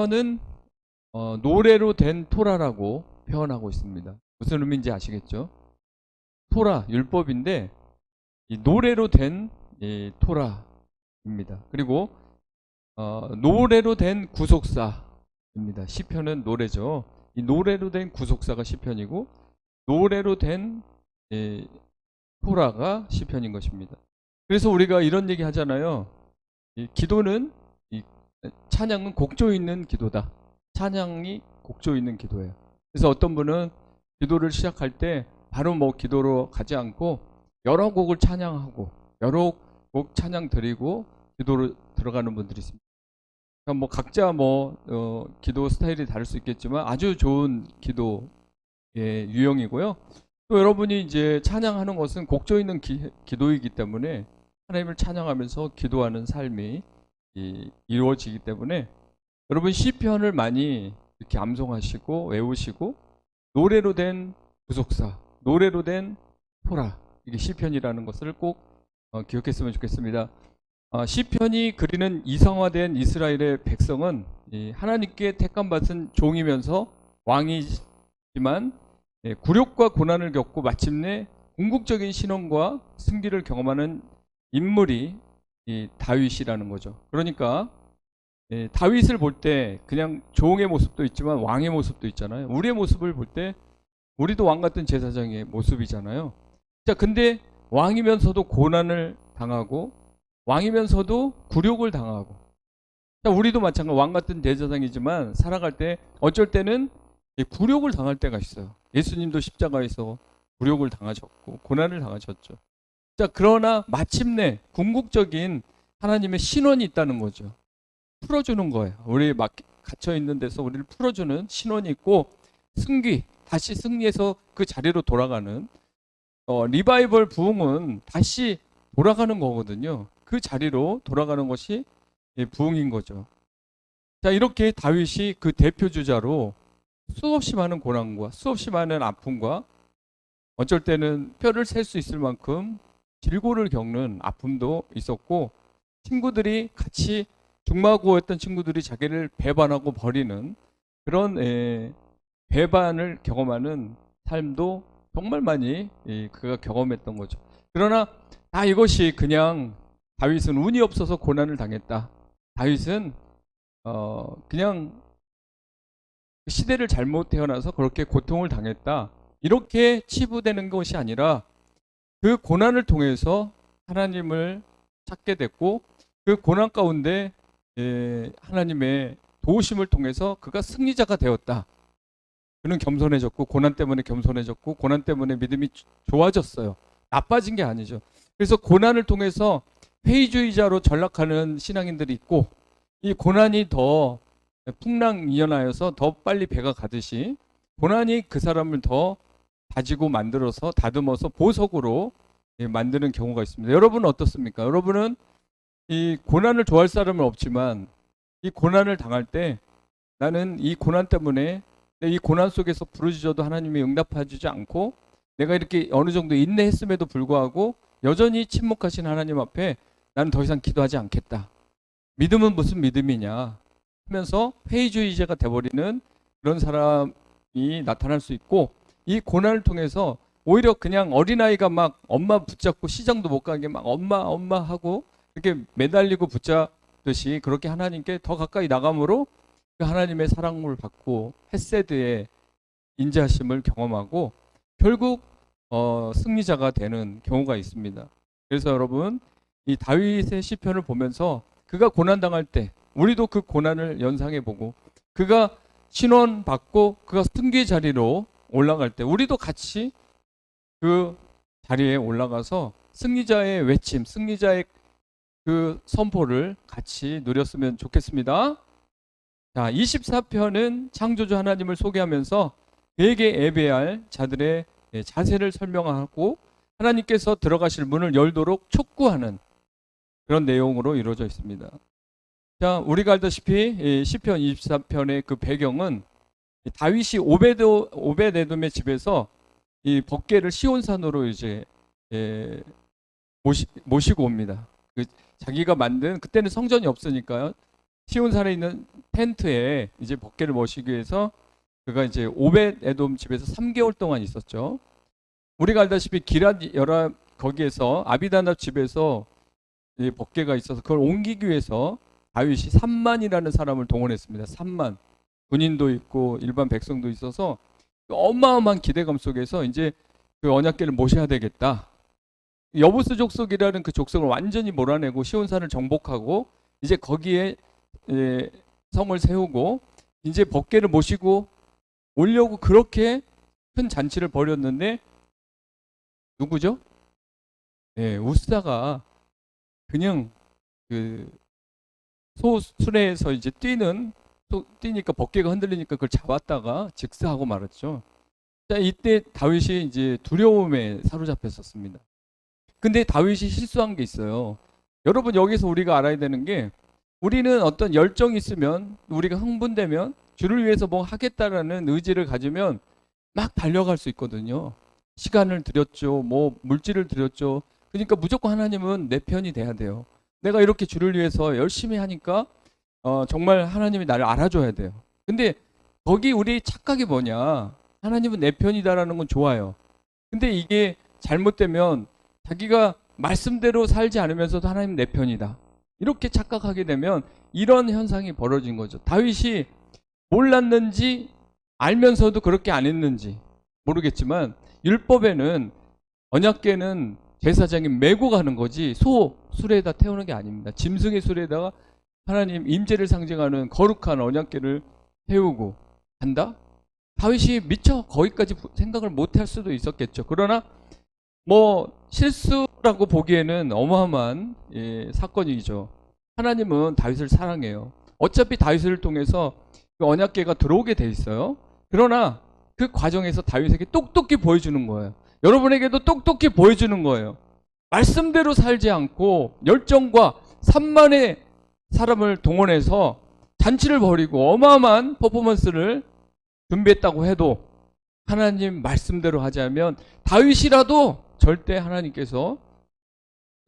시편은 노래로 된 토라라고 표현하고 있습니다. 무슨 의미인지 아시겠죠? 토라, 율법인데 이 노래로 된 이 토라입니다. 그리고 노래로 된 구속사입니다. 시편은 노래죠. 이 노래로 된 구속사가 시편이고 노래로 된 토라가 시편인 것입니다. 그래서 우리가 이런 얘기 하잖아요. 이 기도는 찬양은 곡조 있는 기도다. 찬양이 곡조 있는 기도예요. 그래서 어떤 분은 기도를 시작할 때 바로 기도로 가지 않고 여러 곡을 찬양하고 여러 곡 찬양 드리고 기도로 들어가는 분들이 있습니다. 그러니까 각자 기도 스타일이 다를 수 있겠지만 아주 좋은 기도의 유형이고요. 또 여러분이 이제 찬양하는 것은 곡조 있는 기도이기 때문에 하나님을 찬양하면서 기도하는 삶이 이루어지기 때문에 여러분 시편을 많이 이렇게 암송하시고 외우시고 노래로 된 구속사, 노래로 된 토라, 이게 시편이라는 것을 꼭 기억했으면 좋겠습니다. 시편이 그리는 이성화된 이스라엘의 백성은 하나님께 택함받은 종이면서 왕이지만 굴욕과 고난을 겪고 마침내 궁극적인 신원과 승리를 경험하는 인물이 다윗이라는 거죠. 그러니까 다윗을 볼 때 그냥 종의 모습도 있지만 왕의 모습도 있잖아요. 우리의 모습을 볼 때 우리도 왕 같은 제사장의 모습이잖아요. 자, 근데 왕이면서도 고난을 당하고 왕이면서도 굴욕을 당하고, 자, 우리도 마찬가지 왕 같은 제사장이지만 살아갈 때 어쩔 때는 굴욕을 당할 때가 있어요. 예수님도 십자가에서 굴욕을 당하셨고 고난을 당하셨죠. 자, 그러나 마침내 궁극적인 하나님의 신원이 있다는 거죠. 풀어주는 거예요. 우리 갇혀 있는 데서 우리를 풀어주는 신원이 있고 다시 승리해서 그 자리로 돌아가는 리바이벌 부흥은 다시 돌아가는 거거든요. 그 자리로 돌아가는 것이 부흥인 거죠. 자, 이렇게 다윗이 그 대표 주자로 수없이 많은 고난과 수없이 많은 아픔과 어쩔 때는 뼈를 셀 수 있을 만큼 질고를 겪는 아픔도 있었고, 친구들이 같이 중마고였던 친구들이 자기를 배반하고 버리는 그런 배반을 경험하는 삶도 정말 많이 그가 경험했던 거죠. 그러나 이것이 그냥 다윗은 운이 없어서 고난을 당했다. 다윗은 그냥 시대를 잘못 태어나서 그렇게 고통을 당했다. 이렇게 치부되는 것이 아니라 그 고난을 통해서 하나님을 찾게 됐고 그 고난 가운데 하나님의 도우심을 통해서 그가 승리자가 되었다. 그는 겸손해졌고 고난 때문에 겸손해졌고 고난 때문에 믿음이 좋아졌어요. 나빠진 게 아니죠. 그래서 고난을 통해서 회의주의자로 전락하는 신앙인들이 있고, 이 고난이 더 풍랑이연하여서 더 빨리 배가 가듯이 고난이 그 사람을 더 다지고 만들어서 다듬어서 보석으로 만드는 경우가 있습니다. 여러분은 어떻습니까? 여러분은 이 고난을 좋아할 사람은 없지만 이 고난을 당할 때 나는 이 고난 때문에 이 고난 속에서 부르짖어도 하나님이 응답하지 않고 내가 이렇게 어느 정도 인내했음에도 불구하고 여전히 침묵하신 하나님 앞에 나는 더 이상 기도하지 않겠다. 믿음은 무슨 믿음이냐 하면서 회의주의자가 돼버리는 그런 사람이 나타날 수 있고, 이 고난을 통해서 오히려 그냥 어린아이가 막 엄마 붙잡고 시장도 못 가게 막 엄마 하고 이렇게 매달리고 붙잡듯이 그렇게 하나님께 더 가까이 나감으로 그 하나님의 사랑을 받고 헤세드의 인자하심을 경험하고 결국 승리자가 되는 경우가 있습니다. 그래서 여러분, 이 다윗의 시편을 보면서 그가 고난당할 때 우리도 그 고난을 연상해보고 그가 신원받고 그가 승리의 자리로 올라갈 때 우리도 같이 그 자리에 올라가서 승리자의 외침, 승리자의 그 선포를 같이 누렸으면 좋겠습니다. 자, 24편은 창조주 하나님을 소개하면서 그에게 예배할 자들의 자세를 설명하고 하나님께서 들어가실 문을 열도록 촉구하는 그런 내용으로 이루어져 있습니다. 자, 우리가 알다시피 시편 24편의 그 배경은 다윗이 오베데돔의 집에서 이 법궤를 시온산으로 이제 모시고 옵니다. 자기가 만든, 그때는 성전이 없으니까요. 시온산에 있는 텐트에 이제 법궤를 모시기 위해서 그가 이제 오벳 에돔 집에서 3개월 동안 있었죠. 우리가 알다시피 기랏 여라 거기에서 아비다납 집에서 이 법궤가 있어서 그걸 옮기기 위해서 다윗이 3만이라는 사람을 동원했습니다. 3만. 군인도 있고 일반 백성도 있어서 어마어마한 기대감 속에서 이제 그 언약궤를 모셔야 되겠다. 여부스 족속이라는 그 족속을 완전히 몰아내고 시온산을 정복하고 이제 거기에 성을 세우고 이제 법궤를 모시고 오려고 그렇게 큰 잔치를 벌였는데 누구죠? 네, 우스다가 그냥 그 소수레에서 이제 뛰니까 법궤가 흔들리니까 그걸 잡았다가 즉사하고 말았죠. 자, 이때 다윗이 이제 두려움에 사로잡혔었습니다. 근데 다윗이 실수한 게 있어요. 여러분, 여기서 우리가 알아야 되는 게, 우리는 어떤 열정이 있으면, 우리가 흥분되면 주를 위해서 뭐 하겠다라는 의지를 가지면 막 달려갈 수 있거든요. 시간을 들였죠. 뭐 물질을 들였죠. 그러니까 무조건 하나님은 내 편이 돼야 돼요. 내가 이렇게 주를 위해서 열심히 하니까 정말 하나님이 나를 알아줘야 돼요. 근데 거기 우리 착각이 뭐냐? 하나님은 내 편이다라는 건 좋아요. 근데 이게 잘못되면 자기가 말씀대로 살지 않으면서도 하나님 내 편이다, 이렇게 착각하게 되면 이런 현상이 벌어진 거죠. 다윗이 몰랐는지 알면서도 그렇게 안 했는지 모르겠지만 율법에는 언약궤는 제사장이 메고 가는 거지 소 수레에다 태우는 게 아닙니다. 짐승의 수레에다가 하나님 임재를 상징하는 거룩한 언약궤를 태우고 간다? 다윗이 미처 거기까지 생각을 못할 수도 있었겠죠. 그러나 뭐 실수라고 보기에는 어마어마한 사건이죠. 하나님은 다윗을 사랑해요. 어차피 다윗을 통해서 그 언약궤가 들어오게 돼 있어요. 그러나 그 과정에서 다윗에게 똑똑히 보여주는 거예요. 여러분에게도 똑똑히 보여주는 거예요. 말씀대로 살지 않고 열정과 3만의 사람을 동원해서 잔치를 벌이고 어마어마한 퍼포먼스를 준비했다고 해도 하나님 말씀대로 하지 않으면 다윗이라도 절대 하나님께서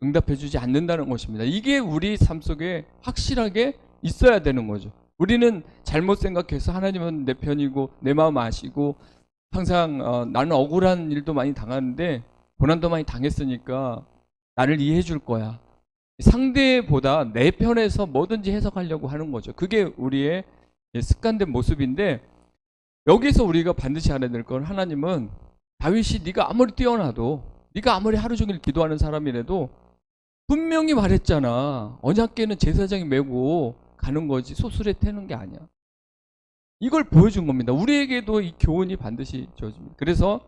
응답해주지 않는다는 것입니다. 이게 우리 삶 속에 확실하게 있어야 되는 거죠. 우리는 잘못 생각해서 하나님은 내 편이고 내 마음 아시고 항상 나는 억울한 일도 많이 당하는데 고난도 많이 당했으니까 나를 이해해 줄 거야, 상대보다 내 편에서 뭐든지 해석하려고 하는 거죠. 그게 우리의 습관된 모습인데, 여기서 우리가 반드시 알아야 될 건, 하나님은 다윗이 네가 아무리 뛰어나도, 네가 아무리 하루 종일 기도하는 사람이라도 분명히 말했잖아. 언약궤는 제사장이 메고 가는 거지 소수레 태는 게 아니야. 이걸 보여준 겁니다. 우리에게도 이 교훈이 반드시 주어집니다. 그래서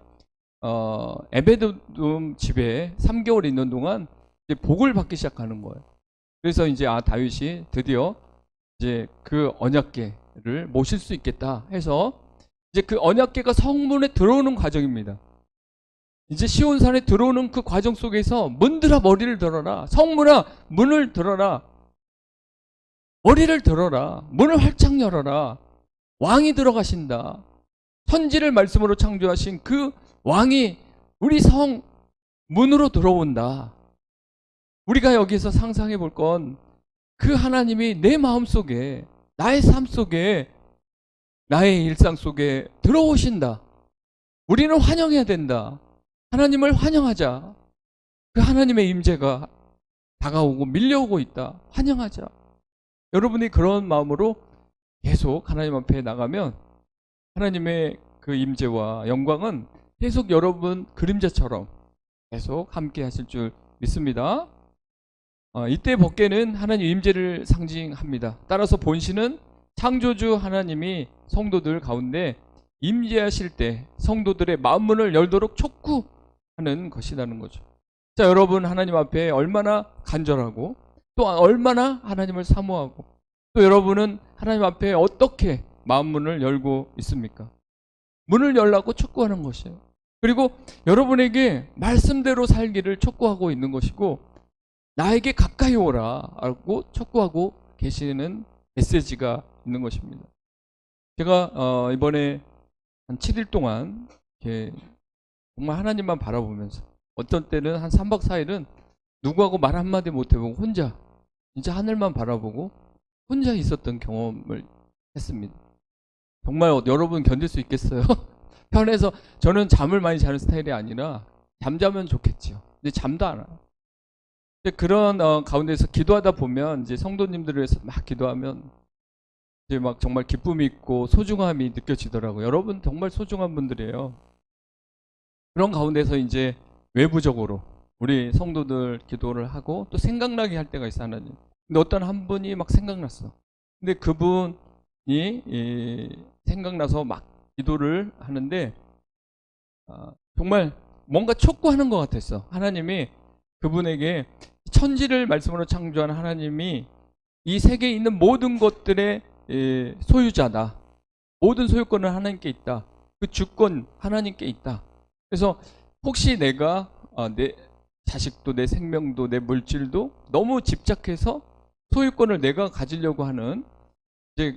에베돔 집에 3개월 있는 동안 이제 복을 받기 시작하는 거예요. 그래서 이제 다윗이 드디어 이제 그 언약궤를 모실 수 있겠다 해서 이제 그 언약궤가 성문에 들어오는 과정입니다. 이제 시온산에 들어오는 그 과정 속에서 문들아 머리를 들어라, 성문아 문을 들어라, 머리를 들어라, 문을 활짝 열어라, 왕이 들어가신다. 선지를 말씀으로 창조하신 그 왕이 우리 성 문으로 들어온다. 우리가 여기서 상상해 볼 건, 그 하나님이 내 마음 속에, 나의 삶 속에, 나의 일상 속에 들어오신다. 우리는 환영해야 된다. 하나님을 환영하자. 그 하나님의 임재가 다가오고 밀려오고 있다. 환영하자. 여러분이 그런 마음으로 계속 하나님 앞에 나가면 하나님의 그 임재와 영광은 계속 여러분 그림자처럼 계속 함께 하실 줄 믿습니다. 이때 법궤는 하나님 임재를 상징합니다. 따라서 본신은 창조주 하나님이 성도들 가운데 임재하실 때 성도들의 마음문을 열도록 촉구하는 것이라는 거죠. 자, 여러분 하나님 앞에 얼마나 간절하고 또 얼마나 하나님을 사모하고, 또 여러분은 하나님 앞에 어떻게 마음문을 열고 있습니까? 문을 열라고 촉구하는 것이에요. 그리고 여러분에게 말씀대로 살기를 촉구하고 있는 것이고, 나에게 가까이 오라 라고 촉구하고 계시는 메시지가 있는 것입니다. 제가 이번에 한 7일 동안 이렇게 정말 하나님만 바라보면서, 어떤 때는 한 3박 4일은 누구하고 말 한마디 못 해보고 혼자 진짜 하늘만 바라보고, 혼자 있었던 경험을 했습니다. 정말 여러분 견딜 수 있겠어요? 편해서 저는 잠을 많이 자는 스타일이 아니라 잠자면 좋겠죠. 근데 잠도 안 와요. 근데 그런 가운데서 기도하다 보면 이제 성도님들을 위해서 막 기도하면 이제 막 정말 기쁨이 있고 소중함이 느껴지더라고요. 여러분 정말 소중한 분들이에요. 그런 가운데서 이제 외부적으로 우리 성도들 기도를 하고 또 생각나게 할 때가 있어 하나님. 근데 어떤 한 분이 막 생각났어. 근데 그분이 생각나서 막 기도를 하는데 정말 뭔가 촉구하는 것 같았어. 하나님이 그분에게 천지를 말씀으로 창조한 하나님이 이 세계에 있는 모든 것들의 소유자다. 모든 소유권은 하나님께 있다. 그 주권 하나님께 있다. 그래서 혹시 내가 내 자식도 내 생명도 내 물질도 너무 집착해서 소유권을 내가 가지려고 하는 이제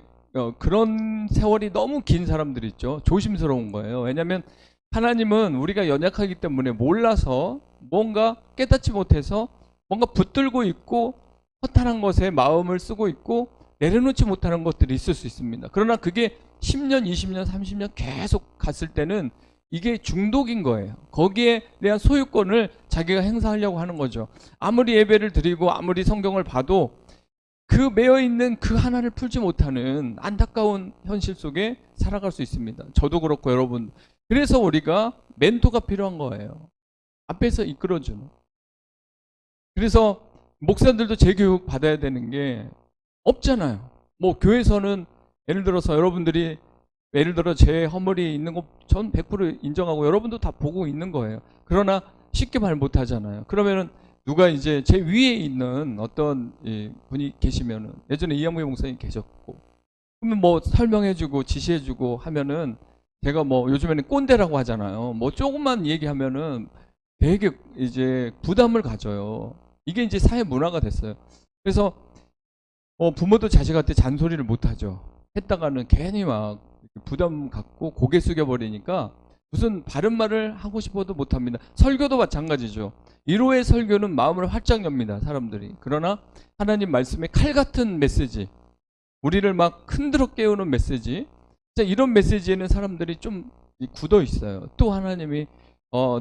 그런 세월이 너무 긴 사람들 있죠. 조심스러운 거예요. 왜냐하면 하나님은 우리가 연약하기 때문에 몰라서 뭔가 깨닫지 못해서 뭔가 붙들고 있고 허탄한 것에 마음을 쓰고 있고 내려놓지 못하는 것들이 있을 수 있습니다. 그러나 그게 10년, 20년, 30년 계속 갔을 때는 이게 중독인 거예요. 거기에 대한 소유권을 자기가 행사하려고 하는 거죠. 아무리 예배를 드리고 아무리 성경을 봐도 그 매여있는 그 하나를 풀지 못하는 안타까운 현실 속에 살아갈 수 있습니다. 저도 그렇고 여러분. 그래서 우리가 멘토가 필요한 거예요. 앞에서 이끌어주는. 그래서 목사들도 재교육 받아야 되는 게 없잖아요. 뭐 교회에서는 예를 들어서 여러분들이 예를 들어 제 허물이 있는 거 전 100% 인정하고 여러분도 다 보고 있는 거예요. 그러나 쉽게 말 못하잖아요. 그러면은 누가 이제 제 위에 있는 어떤 분이 계시면은 예전에 이양무 목사님 계셨고 그러면 뭐 설명해주고 지시해주고 하면은 제가 뭐 요즘에는 꼰대라고 하잖아요. 뭐 조금만 얘기하면은 되게 이제 부담을 가져요. 이게 이제 사회 문화가 됐어요. 그래서 부모도 자식한테 잔소리를 못 하죠. 했다가는 괜히 막 부담 갖고 고개 숙여 버리니까 무슨 바른 말을 하고 싶어도 못 합니다. 설교도 마찬가지죠. 1호의 설교는 마음을 활짝 엽니다. 사람들이. 그러나 하나님 말씀의 칼 같은 메시지, 우리를 막 흔들어 깨우는 메시지, 이런 메시지에는 사람들이 좀 굳어 있어요. 또 하나님이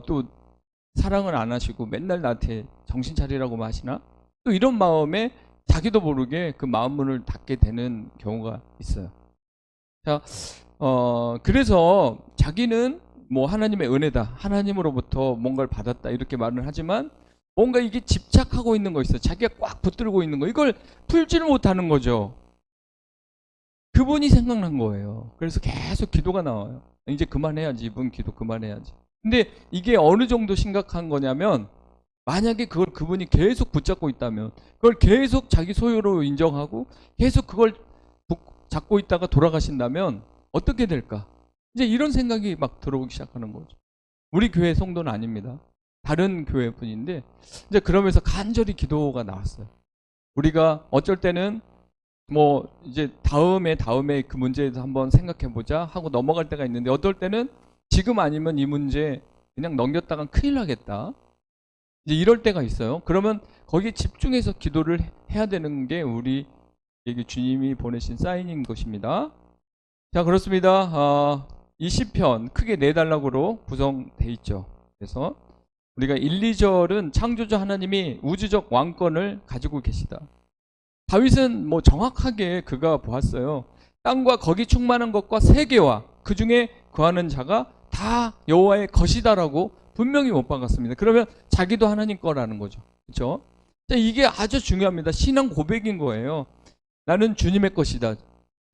또 사랑을 안 하시고 맨날 나한테 정신 차리라고만 하시나? 또 이런 마음에 자기도 모르게 그 마음 문을 닫게 되는 경우가 있어요. 자, 그래서 자기는 뭐 하나님의 은혜다, 하나님으로부터 뭔가를 받았다 이렇게 말을 하지만 뭔가 이게 집착하고 있는 거 있어요. 자기가 꽉 붙들고 있는 거, 이걸 풀지를 못하는 거죠. 그분이 생각난 거예요. 그래서 계속 기도가 나와요. 이제 그만해야지, 이분 기도 그만해야지. 근데 이게 어느 정도 심각한 거냐면 만약에 그걸 그분이 계속 붙잡고 있다면, 그걸 계속 자기 소유로 인정하고 계속 그걸 잡고 있다가 돌아가신다면 어떻게 될까? 이제 이런 생각이 막 들어오기 시작하는 거죠. 우리 교회 성도는 아닙니다. 다른 교회 분인데 이제 그러면서 간절히 기도가 나왔어요. 우리가 어쩔 때는 뭐 이제 다음에 그 문제에 대해서 한번 생각해 보자 하고 넘어갈 때가 있는데 어떨 때는 지금 아니면 이 문제 그냥 넘겼다간 큰일 나겠다. 이제 이럴 때가 있어요. 그러면 거기에 집중해서 기도를 해야 되는 게 우리 이게 주님이 보내신 사인인 것입니다. 자, 그렇습니다. 이 시편 크게 네 단락으로 구성되어 있죠. 그래서 우리가 1, 2절은 창조주 하나님이 우주적 왕권을 가지고 계시다. 다윗은 뭐 정확하게 그가 보았어요. 땅과 거기 충만한 것과 세계와 그 중에 거하는 자가 다 여호와의 것이다라고 분명히 못 박았습니다. 그러면 자기도 하나님 거라는 거죠. 그렇죠? 이게 아주 중요합니다. 신앙 고백인 거예요. 나는 주님의 것이다.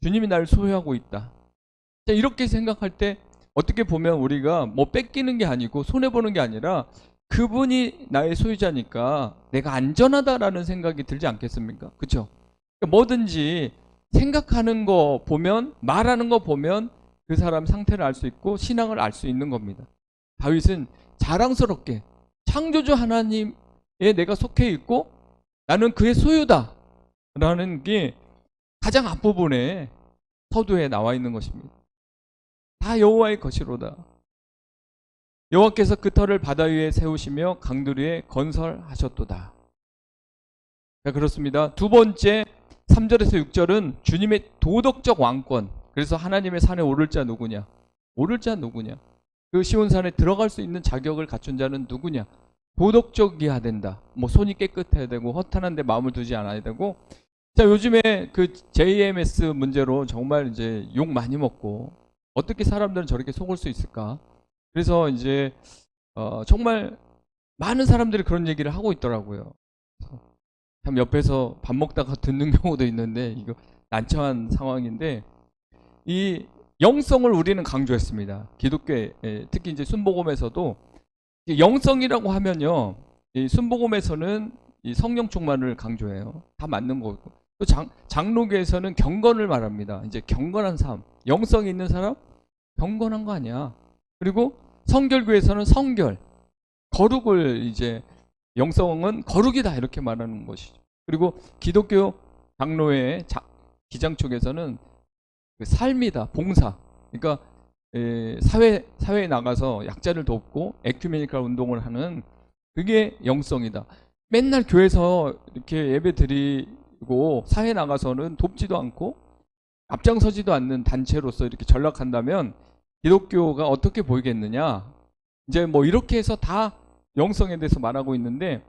주님이 나를 소유하고 있다. 이렇게 생각할 때 어떻게 보면 우리가 뭐 뺏기는 게 아니고 손해보는 게 아니라 그분이 나의 소유자니까 내가 안전하다라는 생각이 들지 않겠습니까? 그렇죠? 뭐든지 생각하는 거 보면, 말하는 거 보면 그 사람 상태를 알 수 있고 신앙을 알 수 있는 겁니다. 다윗은 자랑스럽게 창조주 하나님에 내가 속해 있고 나는 그의 소유다 라는 게 가장 앞부분에 서두에 나와 있는 것입니다. 다 여호와의 것이로다. 여호와께서 그 터를 바다 위에 세우시며 강들 위에 건설하셨도다. 자, 그렇습니다. 두 번째, 3절에서 6절은 주님의 도덕적 왕권. 그래서 하나님의 산에 오를 자 누구냐? 오를 자 누구냐? 그 시온산에 들어갈 수 있는 자격을 갖춘 자는 누구냐? 도덕적이어야 된다. 뭐 손이 깨끗해야 되고 허탄한 데 마음을 두지 않아야 되고. 자, 요즘에 그 JMS 문제로 정말 이제 욕 많이 먹고 어떻게 사람들은 저렇게 속을 수 있을까? 그래서 이제 정말 많은 사람들이 그런 얘기를 하고 있더라고요. 참 옆에서 밥 먹다가 듣는 경우도 있는데 이거 난처한 상황인데, 이 영성을 우리는 강조했습니다. 기독교에 특히 이제 순복음에서도 영성이라고 하면요, 이 순복음에서는 이 성령 충만을 강조해요. 다 맞는 거고. 또 장로교에서는 경건을 말합니다. 이제 경건한 삶, 영성이 있는 사람 경건한 거 아니야. 그리고 성결교에서는 성결, 거룩을 이제 영성은 거룩이다 이렇게 말하는 것이죠. 그리고 기독교 장로회 기장 쪽에서는 그 삶이다, 봉사. 그러니까 사회에 나가서 약자를 돕고 에큐메니컬 운동을 하는 그게 영성이다. 맨날 교회에서 이렇게 예배 드리고 사회에 나가서는 돕지도 않고 앞장서지도 않는 단체로서 이렇게 전락한다면 기독교가 어떻게 보이겠느냐. 이제 뭐 이렇게 해서 다 영성에 대해서 말하고 있는데,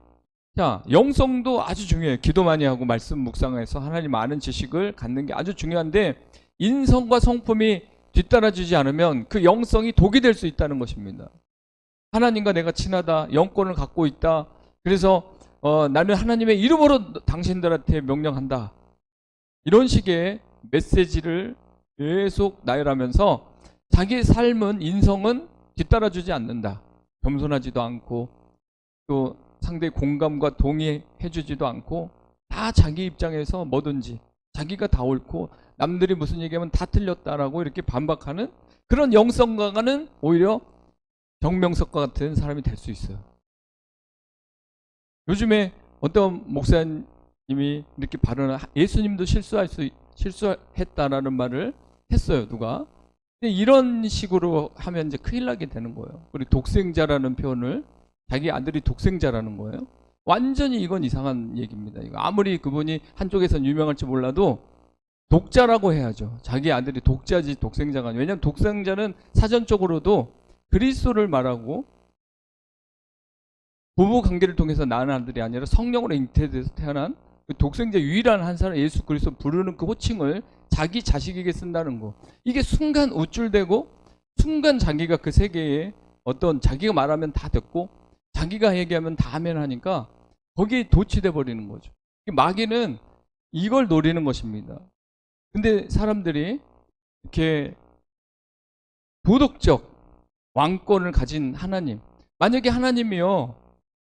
자, 영성도 아주 중요해요. 기도 많이 하고 말씀 묵상해서 하나님 아는 지식을 갖는 게 아주 중요한데, 인성과 성품이 뒤따라주지 않으면 그 영성이 독이 될 수 있다는 것입니다. 하나님과 내가 친하다, 영권을 갖고 있다, 그래서 나는 하나님의 이름으로 당신들한테 명령한다, 이런 식의 메시지를 계속 나열하면서 자기의 삶은, 인성은 뒤따라주지 않는다. 겸손하지도 않고 또 상대의 공감과 동의해주지도 않고 다 자기 입장에서 뭐든지 자기가 다 옳고 남들이 무슨 얘기하면 다 틀렸다라고 이렇게 반박하는 그런 영성가는 오히려 정명석과 같은 사람이 될 수 있어요. 요즘에 어떤 목사님이 이렇게 발언을, 예수님도 실수했다라는 말을 했어요. 누가? 근데 이런 식으로 하면 이제 큰일 나게 되는 거예요. 그리고 독생자라는 표현을, 자기 아들이 독생자라는 거예요. 완전히 이건 이상한 얘기입니다. 이거 아무리 그분이 한쪽에선 유명할지 몰라도 독자라고 해야죠. 자기 아들이 독자지 독생자가 아니에요. 왜냐하면 독생자는 사전적으로도 그리스도를 말하고 부부 관계를 통해서 낳은 아들이 아니라 성령으로 잉태돼서 태어난 그 독생자 유일한 한 사람 예수 그리스도 부르는 그 호칭을 자기 자식에게 쓴다는 거. 이게 순간 우쭐대고 순간 자기가 그 세계에 어떤, 자기가 말하면 다 듣고 자기가 얘기하면 다 하면 하니까 거기에 도취돼 버리는 거죠. 마귀는 이걸 노리는 것입니다. 근데 사람들이 이렇게 도덕적 왕권을 가진 하나님, 만약에 하나님이요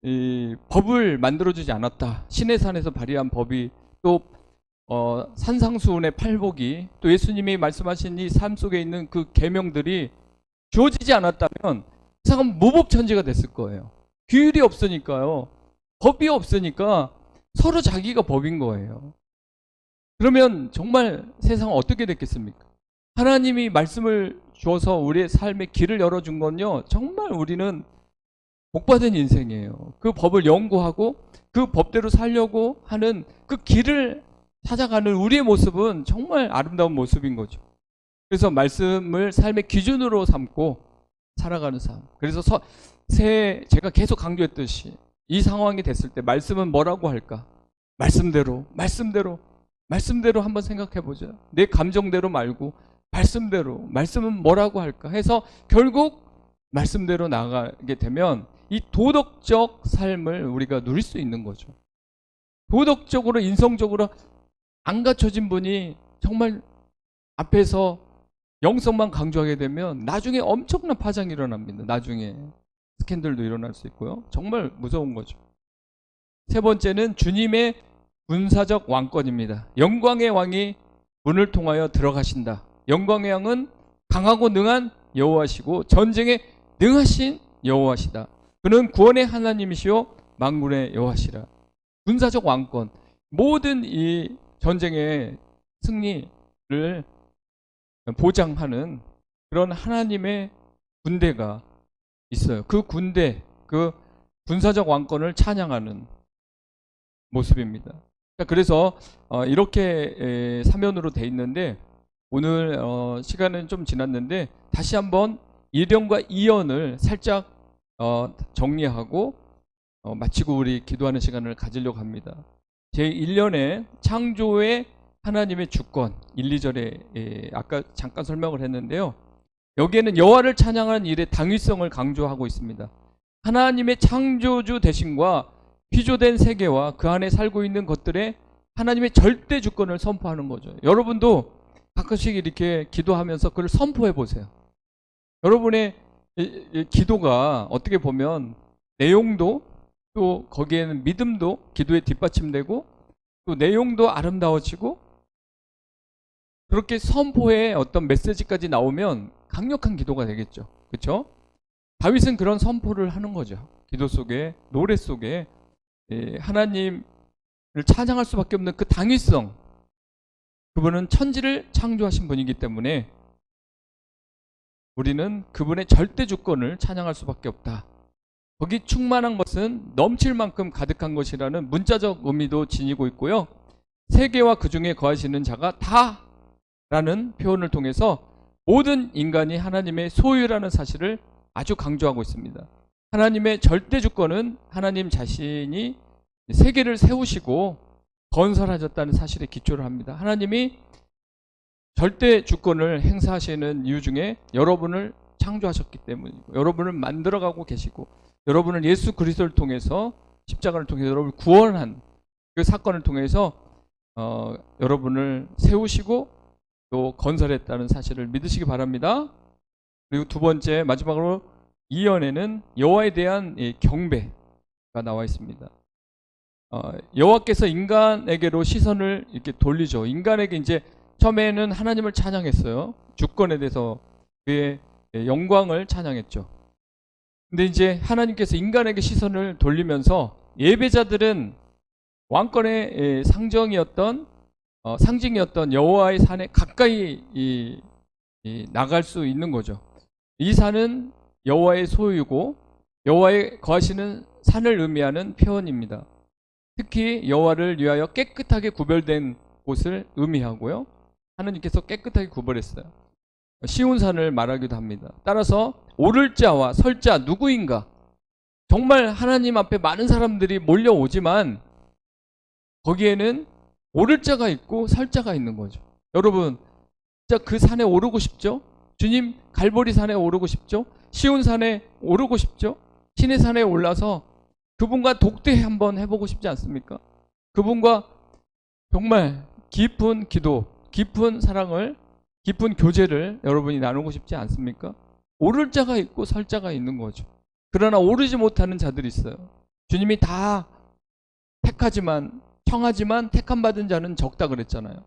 이 법을 만들어주지 않았다, 신의 산에서 발휘한 법이, 또 산상수훈의 팔복이, 또 예수님이 말씀하신 이 삶 속에 있는 그 계명들이 주어지지 않았다면 세상은 무법천지가 됐을 거예요. 규율이 없으니까요. 법이 없으니까 서로 자기가 법인 거예요. 그러면 정말 세상은 어떻게 됐겠습니까? 하나님이 말씀을 주어서 우리의 삶의 길을 열어준 건요, 정말 우리는 복받은 인생이에요. 그 법을 연구하고 그 법대로 살려고 하는 그 길을 찾아가는 우리의 모습은 정말 아름다운 모습인 거죠. 그래서 말씀을 삶의 기준으로 삼고 살아가는 삶. 그래서 제가 계속 강조했듯이 이 상황이 됐을 때 말씀은 뭐라고 할까? 말씀대로 한번 생각해 보자. 내 감정대로 말고 말씀대로, 말씀은 뭐라고 할까 해서 결국 말씀대로 나가게 되면 이 도덕적 삶을 우리가 누릴 수 있는 거죠. 도덕적으로, 인성적으로 안 갖춰진 분이 정말 앞에서 영성만 강조하게 되면 나중에 엄청난 파장이 일어납니다. 나중에 스캔들도 일어날 수 있고요. 정말 무서운 거죠. 세 번째는 주님의 군사적 왕권입니다. 영광의 왕이 문을 통하여 들어가신다. 영광의 왕은 강하고 능한 여호와시고 전쟁에 능하신 여호와시다. 그는 구원의 하나님이시요 만군의 여호와시라. 군사적 왕권, 모든 이 전쟁의 승리를 보장하는 그런 하나님의 군대가 있어요. 그 군대, 그 군사적 왕권을 찬양하는 모습입니다. 자, 그래서 이렇게 사면으로 돼 있는데 오늘 시간은 좀 지났는데 다시 한번 1연과 2연을 살짝 정리하고 마치고 우리 기도하는 시간을 가지려고 합니다. 제 1년에 창조의 하나님의 주권 1, 2절에 아까 잠깐 설명을 했는데요. 여기에는 여호와를 찬양하는 일의 당위성을 강조하고 있습니다. 하나님의 창조주 되심과 피조된 세계와 그 안에 살고 있는 것들의 하나님의 절대 주권을 선포하는 거죠. 여러분도 가끔씩 이렇게 기도하면서 그걸 선포해 보세요. 여러분의 기도가 어떻게 보면 내용도 또 거기에는 믿음도 기도에 뒷받침되고 또 내용도 아름다워지고 그렇게 선포의 어떤 메시지까지 나오면 강력한 기도가 되겠죠. 그렇죠? 다윗은 그런 선포를 하는 거죠. 기도 속에, 노래 속에 하나님을 찬양할 수밖에 없는 그 당위성, 그분은 천지를 창조하신 분이기 때문에 우리는 그분의 절대 주권을 찬양할 수밖에 없다. 거기 충만한 것은 넘칠 만큼 가득한 것이라는 문자적 의미도 지니고 있고요. 세계와 그 중에 거하시는 자가 다 라는 표현을 통해서 모든 인간이 하나님의 소유라는 사실을 아주 강조하고 있습니다. 하나님의 절대 주권은 하나님 자신이 세계를 세우시고 건설하셨다는 사실에 기초를 합니다. 하나님이 절대 주권을 행사하시는 이유 중에 여러분을 창조하셨기 때문이고 여러분을 만들어가고 계시고 여러분을 예수 그리스도를 통해서 십자가를 통해서 여러분을 구원한 그 사건을 통해서 여러분을 세우시고 또 건설했다는 사실을 믿으시기 바랍니다. 그리고 두 번째 마지막으로 2연에는 여호와에 대한 경배가 나와 있습니다. 여호와께서 인간에게로 시선을 이렇게 돌리죠. 인간에게 이제 처음에는 하나님을 찬양했어요. 주권에 대해서 그의 영광을 찬양했죠. 근데 이제 하나님께서 인간에게 시선을 돌리면서 예배자들은 왕권의 상징이었던 여호와의 산에 가까이 나갈 수 있는 거죠. 이 산은 여호와의 소유고 여호와의 거하시는 산을 의미하는 표현입니다. 특히 여호와를 위하여 깨끗하게 구별된 곳을 의미하고요. 하나님께서 깨끗하게 구별했어요. 시온산을 말하기도 합니다. 따라서 오를 자와 설 자 누구인가? 정말 하나님 앞에 많은 사람들이 몰려오지만 거기에는 오를 자가 있고 설 자가 있는 거죠. 여러분 진짜 그 산에 오르고 싶죠? 주님 갈보리 산에 오르고 싶죠? 시온산에 오르고 싶죠? 신의 산에 올라서 그분과 독대 한번 해보고 싶지 않습니까? 그분과 정말 깊은 기도, 깊은 사랑을, 깊은 교제를 여러분이 나누고 싶지 않습니까? 오를 자가 있고 설 자가 있는 거죠. 그러나 오르지 못하는 자들이 있어요. 주님이 다 청하지만 택함받은 자는 적다 그랬잖아요.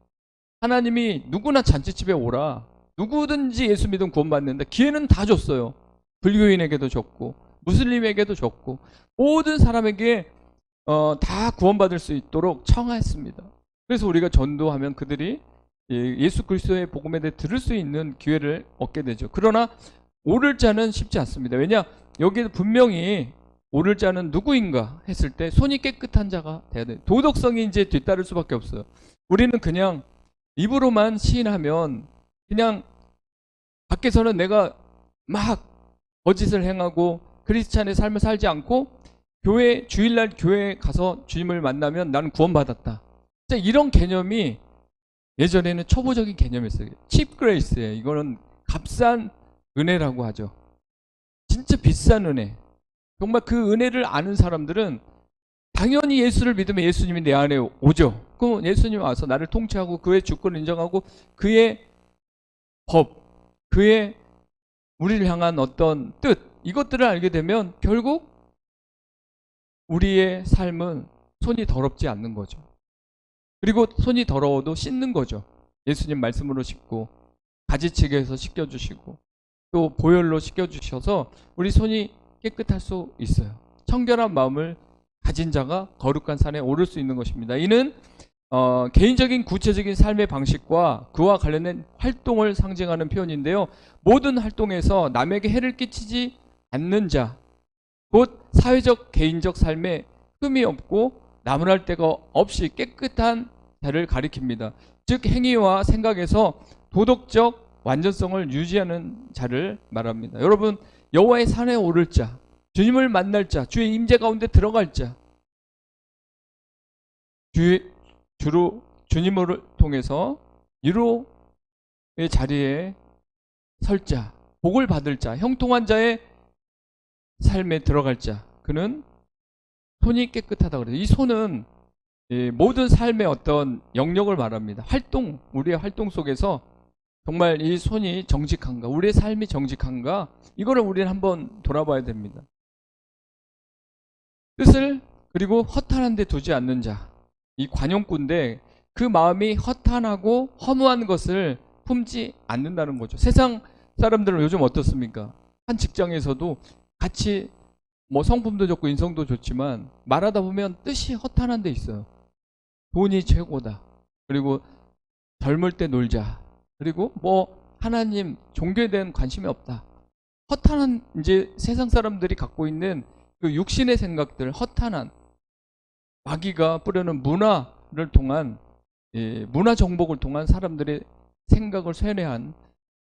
하나님이 누구나 잔치집에 오라. 누구든지 예수 믿으면 구원받는다. 기회는 다 줬어요. 불교인에게도 줬고 무슬림에게도 줬고 모든 사람에게 다 구원받을 수 있도록 청하했습니다. 그래서 우리가 전도하면 그들이 예수 그리스도의 복음에 대해 들을 수 있는 기회를 얻게 되죠. 그러나 오를 자는 쉽지 않습니다. 왜냐? 여기에 분명히 오를 자는 누구인가 했을 때 손이 깨끗한 자가 돼야 돼요. 도덕성이 이제 뒤따를 수밖에 없어요. 우리는 그냥 입으로만 시인하면 그냥 밖에서는 내가 막 거짓을 행하고 크리스찬의 삶을 살지 않고 주일날 교회에 가서 주님을 만나면 나는 구원받았다. 진짜 이런 개념이 예전에는 초보적인 개념이었어요. 칩 그레이스예요. 이거는 값싼 은혜라고 하죠. 진짜 비싼 은혜. 정말 그 은혜를 아는 사람들은 당연히 예수를 믿으면 예수님이 내 안에 오죠. 그럼 예수님이 와서 나를 통치하고 그의 주권을 인정하고 그의 법, 그의 우리를 향한 어떤 뜻, 이것들을 알게 되면 결국 우리의 삶은 손이 더럽지 않는 거죠. 그리고 손이 더러워도 씻는 거죠. 예수님 말씀으로 씻고 가지치기해서 씻겨주시고 또 보혈로 씻겨주셔서 우리 손이 깨끗할 수 있어요. 청결한 마음을 가진 자가 거룩한 산에 오를 수 있는 것입니다. 이는 개인적인 구체적인 삶의 방식과 그와 관련된 활동을 상징하는 표현인데요. 모든 활동에서 남에게 해를 끼치지 않는 자, 곧 사회적 개인적 삶에 흠이 없고 나무랄 데가 없이 깨끗한 자를 가리킵니다. 즉 행위와 생각에서 도덕적 완전성을 유지하는 자를 말합니다. 여러분, 여호와의 산에 오를 자, 주님을 만날 자, 주의 임재 가운데 들어갈 자, 주로 주님을 통해서 위로의 자리에 설 자, 복을 받을 자, 형통한 자의 삶에 들어갈 자, 그는 손이 깨끗하다고 그래요. 이 손은 모든 삶의 어떤 영역을 말합니다. 우리의 활동 속에서 정말 이 손이 정직한가, 우리의 삶이 정직한가, 이거를 우리는 한번 돌아봐야 됩니다. 뜻을 그리고 허탄한 데 두지 않는 자, 이 관용꾼인데 그 마음이 허탄하고 허무한 것을 품지 않는다는 거죠. 세상 사람들은 요즘 어떻습니까? 한 직장에서도 같이 뭐 성품도 좋고 인성도 좋지만 말하다 보면 뜻이 허탄한 데 있어요. 돈이 최고다. 그리고 젊을 때 놀자. 그리고 뭐 하나님, 종교에 대한 관심이 없다. 허탄한 이제 세상 사람들이 갖고 있는 그 육신의 생각들, 허탄한 마귀가 뿌려는 문화를 통한 문화 정복을 통한 사람들의 생각을 쇠뇌한,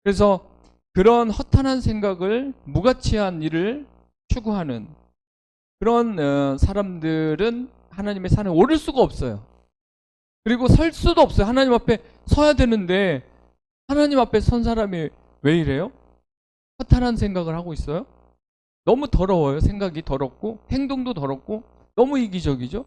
그래서 그런 허탄한 생각을 무가치한 일을 추구하는 그런 사람들은 하나님의 산에 오를 수가 없어요. 그리고 설 수도 없어요. 하나님 앞에 서야 되는데 하나님 앞에 선 사람이 왜 이래요? 허탄한 생각을 하고 있어요. 너무 더러워요. 생각이 더럽고 행동도 더럽고 너무 이기적이죠.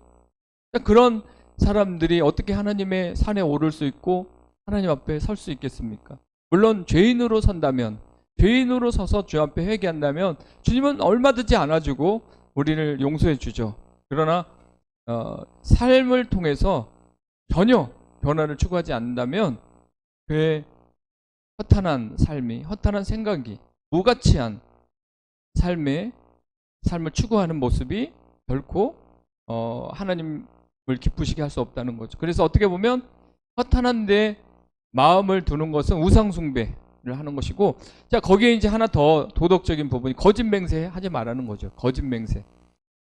그런 사람들이 어떻게 하나님의 산에 오를 수 있고 하나님 앞에 설 수 있겠습니까? 물론 죄인으로 선다면, 죄인으로 서서 주 앞에 회개한다면 주님은 얼마든지 안아주고 우리를 용서해 주죠. 그러나 삶을 통해서 전혀 변화를 추구하지 않는다면 그의 허탄한 삶이, 허탄한 생각이, 무가치한 삶을 추구하는 모습이 결코 하나님을 기쁘시게 할 수 없다는 거죠. 그래서 어떻게 보면 허탄한데 마음을 두는 것은 우상 숭배를 하는 것이고, 자, 거기에 이제 하나 더 도덕적인 부분이 거짓 맹세 하지 말라는 거죠. 거짓 맹세.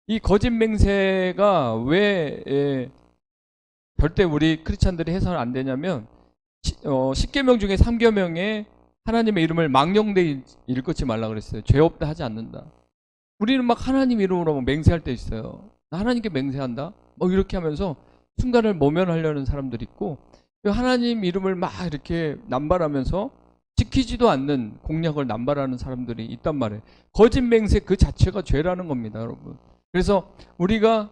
이 거짓 맹세가 왜 절대 우리 크리스찬들이 해서는 안 되냐면 10계명 중에 3계명에 하나님의 이름을 망령되이 일컫지 말라 그랬어요. 죄 없다 하지 않는다. 우리는 막 하나님 이름으로 맹세할 때 있어요. 나 하나님께 맹세한다. 뭐 이렇게 하면서 순간을 모면하려는 사람들이 있고, 하나님 이름을 막 이렇게 남발하면서 지키지도 않는 공약을 남발하는 사람들이 있단 말이에요. 거짓 맹세 그 자체가 죄라는 겁니다, 여러분. 그래서 우리가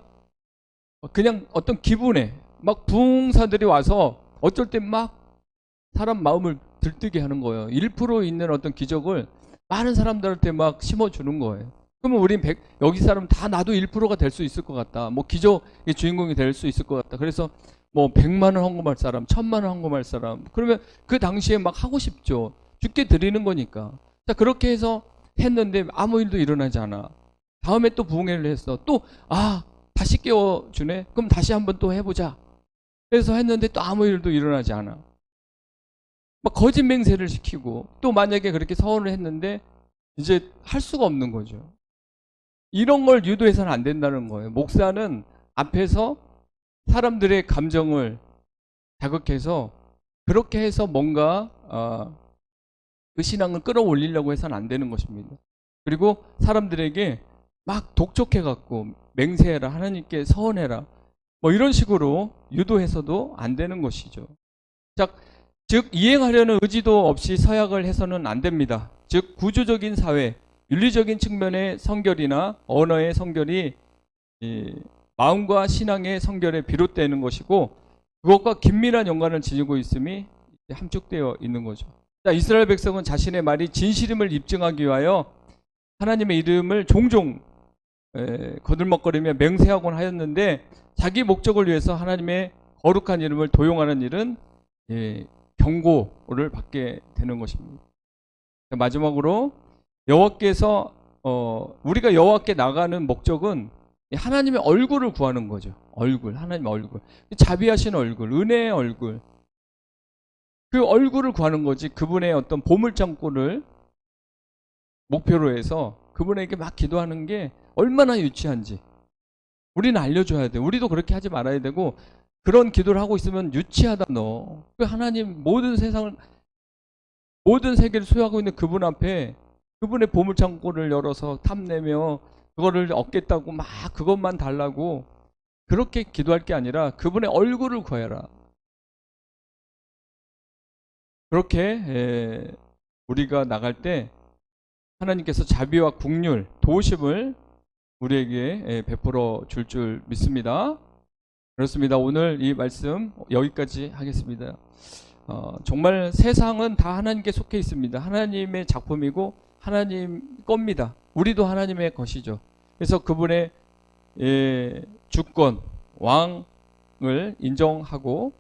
그냥 어떤 기분에 막 부흥사들이 와서 어쩔 때 막 사람 마음을 들뜨게 하는 거예요. 1% 있는 어떤 기적을 많은 사람들한테 막 심어주는 거예요. 그러면 우린 여기 사람 다 나도 1%가 될 수 있을 것 같다. 뭐 기적의 주인공이 될 수 있을 것 같다. 그래서 뭐 100만 원 헌금할 사람, 1000만 원 헌금할 사람, 그러면 그 당시에 막 하고 싶죠. 죽게 드리는 거니까. 자, 그렇게 해서 했는데 아무 일도 일어나지 않아. 다음에 또 부흥회를 했어. 또 다시 깨워주네. 그럼 다시 한번 또 해보자. 그래서 했는데 또 아무 일도 일어나지 않아. 막 거짓 맹세를 시키고, 또 만약에 그렇게 서원을 했는데 이제 할 수가 없는 거죠. 이런 걸 유도해서는 안 된다는 거예요. 목사는 앞에서 사람들의 감정을 자극해서 그렇게 해서 뭔가 그 신앙을 끌어올리려고 해서는 안 되는 것입니다. 그리고 사람들에게 막 독촉해갖고 맹세해라, 하나님께 서원해라, 뭐 이런 식으로 유도해서도 안 되는 것이죠. 즉 이행하려는 의지도 없이 서약을 해서는 안 됩니다. 즉 구조적인 사회, 윤리적인 측면의 성결이나 언어의 성결이 마음과 신앙의 성결에 비롯되는 것이고, 그것과 긴밀한 연관을 지니고 있음이 함축되어 있는 거죠. 자, 이스라엘 백성은 자신의 말이 진실임을 입증하기 위하여 하나님의 이름을 종종 거들먹거리며 맹세하곤 하였는데, 자기 목적을 위해서 하나님의 거룩한 이름을 도용하는 일은 경고를 받게 되는 것입니다. 마지막으로 여호와께서 우리가 여호와께 나가는 목적은 하나님의 얼굴을 구하는 거죠. 얼굴, 하나님의 얼굴, 자비하신 얼굴, 은혜의 얼굴, 그 얼굴을 구하는 거지. 그분의 어떤 보물창고를 목표로 해서 그분에게 막 기도하는 게 얼마나 유치한지. 우리는 알려줘야 돼. 우리도 그렇게 하지 말아야 되고, 그런 기도를 하고 있으면 유치하다 너. 그 하나님 모든 세상을, 모든 세계를 소유하고 있는 그분 앞에 그분의 보물창고를 열어서 탐내며 그거를 얻겠다고 막 그것만 달라고 그렇게 기도할 게 아니라 그분의 얼굴을 구해라. 그렇게 우리가 나갈 때 하나님께서 자비와 긍휼, 도우심을 우리에게 베풀어 줄 믿습니다. 그렇습니다. 오늘 이 말씀 여기까지 하겠습니다. 정말 세상은 다 하나님께 속해 있습니다. 하나님의 작품이고 하나님 겁니다. 우리도 하나님의 것이죠. 그래서 그분의 주권, 왕을 인정하고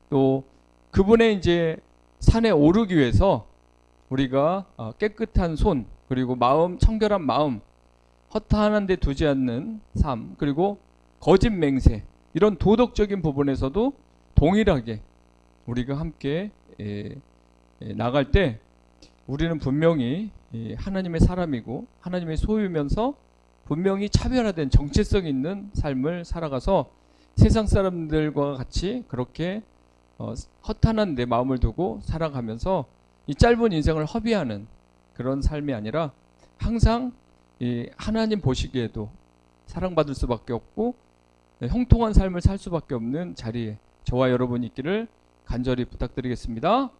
또 그분의 이제 산에 오르기 위해서 우리가 깨끗한 손, 그리고 마음, 청결한 마음, 허탄한 데 두지 않는 삶, 그리고 거짓 맹세, 이런 도덕적인 부분에서도 동일하게 우리가 함께 나갈 때 우리는 분명히 하나님의 사람이고 하나님의 소유면서 분명히 차별화된 정체성 있는 삶을 살아가서 세상 사람들과 같이 그렇게 허탄한 내 마음을 두고 살아가면서 이 짧은 인생을 허비하는 그런 삶이 아니라 항상 하나님 보시기에도 사랑받을 수밖에 없고 형통한 삶을 살 수밖에 없는 자리에 저와 여러분이 있기를 간절히 부탁드리겠습니다.